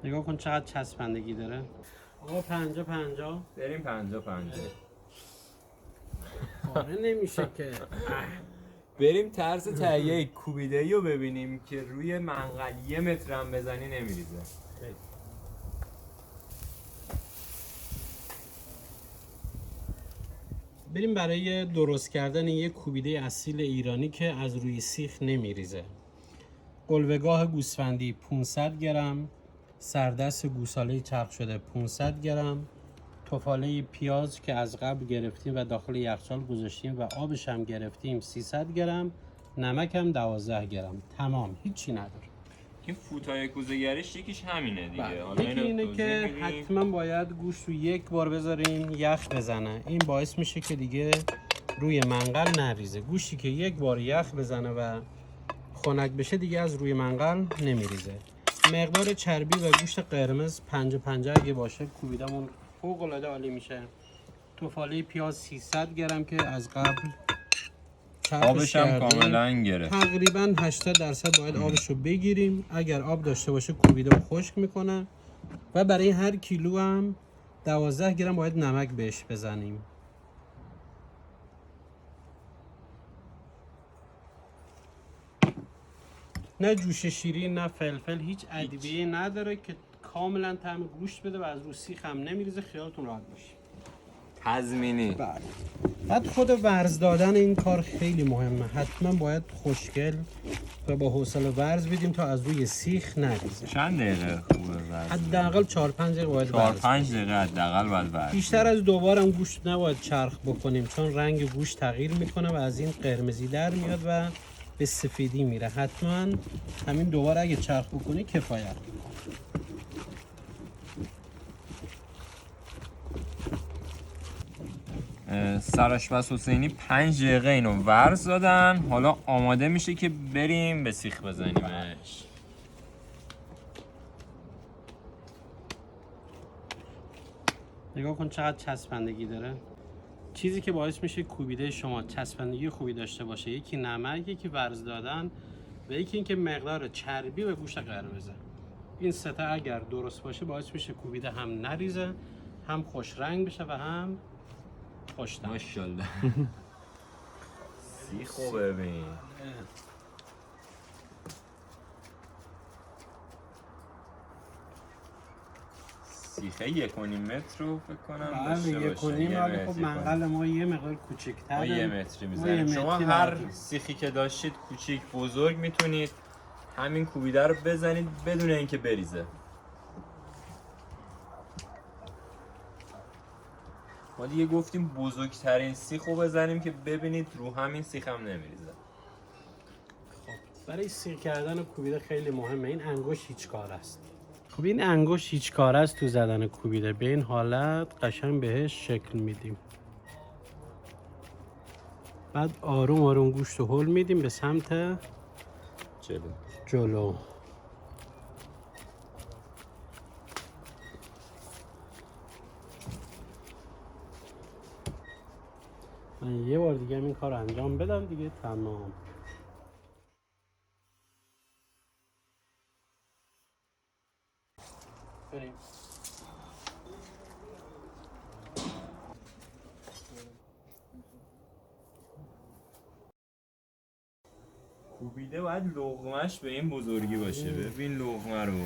نگاه کن چقدر چسبندگی داره. آقا 50 بریم 50 آره نمیشه که. بریم طرز تهیه کوبیده‌ای رو ببینیم که روی منقل 1 متر هم بزنی نمیریزه. بریم برای درست کردن یک کوبیده اصیل ایرانی که از روی سیخ نمیریزه. قلوه‌گاه گوسفندی 500 گرم، سردست گوساله چرخ شده 500 گرم، تفاله پیاز که از قبل گرفتیم و داخل یخچال گذاشتیم و آبش هم گرفتیم 300 گرم، نمک هم 12 گرم. تمام، هیچی نداره. این فوتای کوزه‌گریش یکیش همینه دیگه. حالا یکی اینه که حتما باید گوشت رو یک بار بذاریم یخ بزنه. این باعث میشه که دیگه روی منقل نریزه. گوشتی که یک بار یخ بزنه و خنک بشه دیگه از روی منقل نمیریزه. مقدار چربی و گوشت قرمز 50 اگه باشه کوبیدمون فوق العاده عالی میشه. تفاله پیاز 300 گرم که از قبل آبش هم کاملا گرفت. تقریبا 80% باید آبش رو بگیریم. اگر آب داشته باشه کوبیده رو خشک میکنه. و برای هر کیلو هم 12 گرم باید نمک بهش بزنیم. نه جوش شیرین نه فلفل، هیچ ادویه نداره که کاملا طعم گوشت بده و از رو سیخ هم نمیریزه. خیالتون راحت باشه. تضمینی. بله. بعد خود ورز دادن این کار خیلی مهمه. حتما باید خوشگل و با حوصله ورز بدیم تا از روی سیخ نریزه. چند دقیقه خوبه ورز؟ حداقل 4-5 دقیقه باید 4-5 دقیقه حداقل باید ورز. بیشتر از دوبار هم گوشت نباید چرخ بکنیم چون رنگ گوشت تغییر میکنه و از این قرمزی در میاد و به سفیدی میره. حتما همین دوبار اگه چرخ بکنی کفایت. سرآشپز حسینی 5 دقیقه اینو ورز دادن. حالا آماده میشه که بریم به سیخ بزنیمش. نگاه کن چقدر چسبندگی داره. چیزی که باعث میشه کوبیده شما چسبندگی خوبی داشته باشه یکی نمک، یکی ورز دادن و یکی اینکه مقدار چربی و گوشت قرمزه. این سه تا اگر درست باشه باعث میشه کوبیده هم نریزه، هم خوش رنگ بشه و هم خوش طعم. ماشاءالله. سیخو ببین. سیخه 1.5 متر رو فکر کنم داشته باشه. 1.5 ولی خب منقل ما یه مقدار کوچیک‌تره. ما 1 متری میزنیم. شما هر سیخی که داشتید کوچیک بزرگ میتونید همین کوبیده رو بزنید بدون اینکه بریزه. ما دیگه گفتیم بزرگترین سیخ رو بزنیم که ببینید رو همین سیخ هم نمیریزه. خب برای سیخ کردن کوبیده خیلی مهمه. این انگشت هیچ کار است. خب این انگشت هیچ کار است تو زدن کوبیده. به این حالت قشنگ بهش شکل میدیم. بعد آروم آروم گوشت رو هل میدیم به سمت جلو. من یه بار دیگه این کار رو انجام بدم دیگه تمام. بریم. کوبیده باید لقمهش به این بزرگی باشه. ببین لقمه رو.